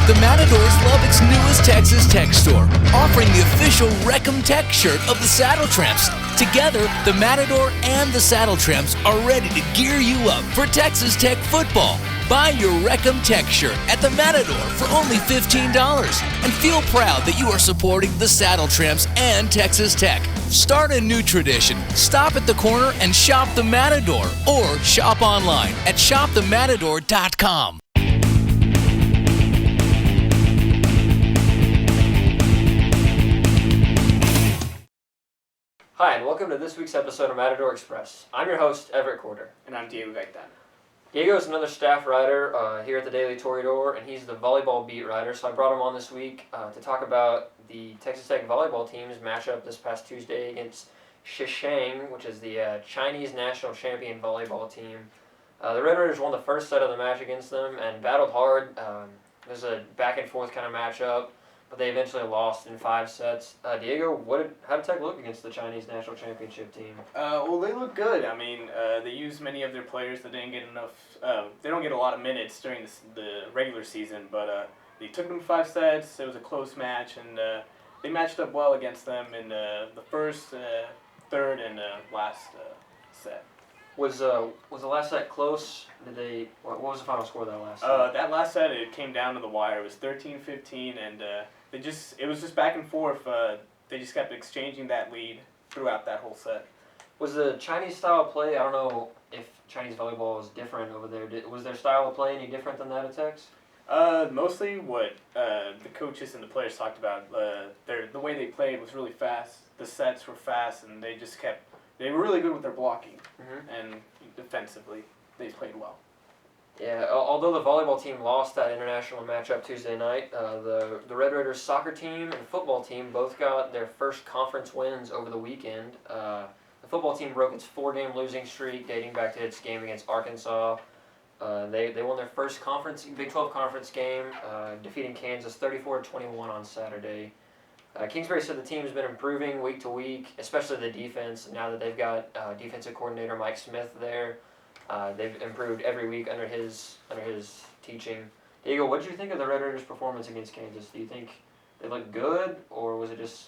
The Matadors love its newest Texas Tech store, offering the official Wreck-'em Tech shirt of the Saddle Tramps. Together, the Matador and the Saddle Tramps are ready to gear you up for Texas Tech football. Buy your Wreck-'em Tech shirt at the Matador for only $15 and feel proud that you are supporting the Saddle Tramps and Texas Tech. Start a new tradition. Stop at the corner and shop the Matador, or shop online at shopthematador.com. Hi, and welcome to this week's episode of Matador Express. I'm your host, Everett. And I'm Diego Gaytan. Diego is another staff writer here at the Daily Toreador, and he's the volleyball beat writer, so I brought him on this week to talk about the Texas Tech volleyball team's matchup this past Tuesday against Shishang, which is the Chinese national champion volleyball team. The Red Raiders won the first set of the match against them and battled hard. It was a back-and-forth kind of matchup, but they eventually lost in 5 sets. Diego, how did Tech look against the Chinese national championship team? Well, they look good. I mean, they used many of their players that didn't get enough. They don't get a lot of minutes during the regular season, but they took them 5 sets. It was a close match, and they matched up well against them in the first, third, and last set. Was the last set close? What was the final score of that last set? That last set, it came down to the wire. It was 13-15, and it was just back and forth. They just kept exchanging that lead throughout that whole set. Was the Chinese style of play, I don't know if Chinese volleyball is different over there. Was their style of play any different than that at Tech's? Mostly what the coaches and the players talked about. The way they played was really fast. The sets were fast, and they were really good with their blocking. And defensively, they played well. Yeah, although the volleyball team lost that international matchup Tuesday night, the Red Raiders soccer team and football team both got their first conference wins over the weekend. The football team broke its 4-game losing streak dating back to its game against Arkansas. They won their first Big 12 conference game, defeating Kansas 34-21 on Saturday. Kingsbury said the team has been improving week to week, especially the defense. Now that they've got defensive coordinator Mike Smith there, they've improved every week under his teaching. Diego, what did you think of the Red Raiders' performance against Kansas? Do you think they looked good, or was it just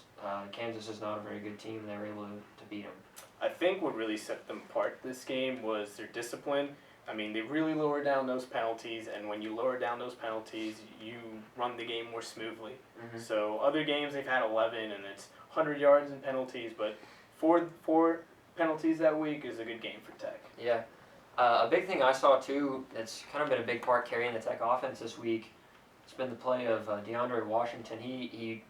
Kansas is not a very good team and they were able to beat them? I think what really set them apart this game was their discipline. I mean, they really lowered down those penalties, and when you lower down those penalties, you run the game more smoothly. So other games, they've had 11, and it's 100 yards in penalties, but four penalties that week is a good game for Tech. Yeah. A big thing I saw, too, that's kind of been a big part carrying the Tech offense this week, it's been the play of DeAndre Washington. He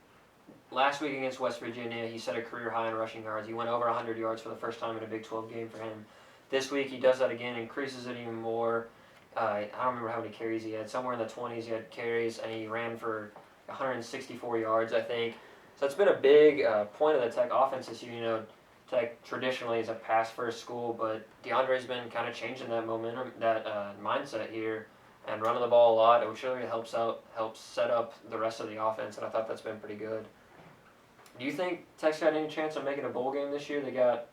last week against West Virginia, he set a career high in rushing yards. He went over 100 yards for the first time in a Big 12 game for him. This week he does that again, increases it even more. I don't remember how many carries he had. Somewhere in the 20s he had carries, and he ran for 164 yards, I think. So it's been a big point of the Tech offense this year. You know, Tech traditionally is a pass-first school, but DeAndre's been kind of changing that momentum, that mindset here, and running the ball a lot, which really helps set up the rest of the offense, and I thought that's been pretty good. Do you think Tech's got any chance of making a bowl game this year? They got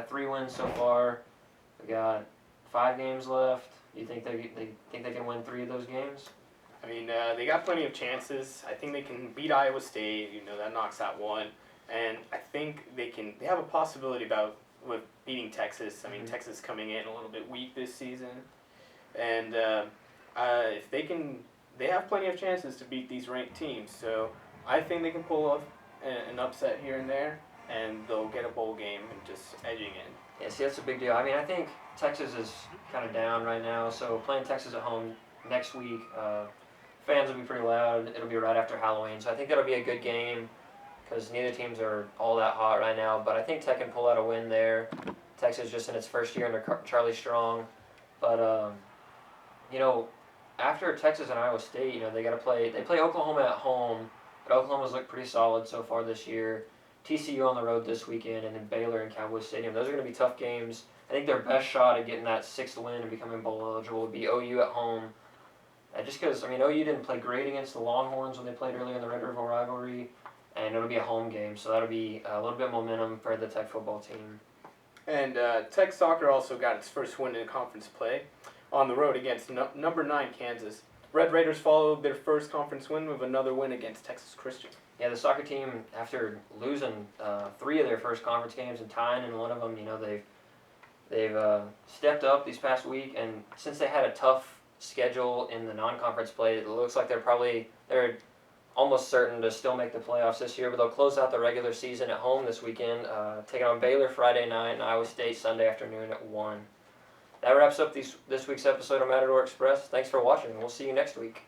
3 wins so far. We got 5 games left. Do you think they can win 3 of those games? I mean, they got plenty of chances. I think they can beat Iowa State. You know, that knocks out 1. And I think they have a possibility with beating Texas. I mean, Texas coming in a little bit weak this season. And if they have plenty of chances to beat these ranked teams. So I think they can pull off an upset here and there, and they'll get a bowl game and just edging in. Yeah, see, that's a big deal. I mean, I think Texas is kind of down right now, so playing Texas at home next week, fans will be pretty loud. It'll be right after Halloween, so I think that'll be a good game because neither teams are all that hot right now, but I think Tech can pull out a win there. Texas just in its first year under Charlie Strong, but, you know, after Texas and Iowa State, you know, they play Oklahoma at home, but Oklahoma's looked pretty solid so far this year. TCU on the road this weekend, and then Baylor in Cowboy Stadium. Those are going to be tough games. I think their best shot at getting that 6th win and becoming bowl eligible would be OU at home. Just because, I mean, OU didn't play great against the Longhorns when they played earlier in the Red River rivalry, and it'll be a home game, so that'll be a little bit of momentum for the Tech football team. And Tech soccer also got its first win in conference play on the road against number 9 Kansas. Red Raiders followed their first conference win with another win against Texas Christian. Yeah, the soccer team, after losing 3 of their first conference games and tying in one of them, they've stepped up these past week, and since they had a tough schedule in the non-conference play, it looks like they're almost certain to still make the playoffs this year, but they'll close out the regular season at home this weekend, taking on Baylor Friday night and Iowa State Sunday afternoon at 1. That wraps up this week's episode of Matador Express. Thanks for watching, and we'll see you next week.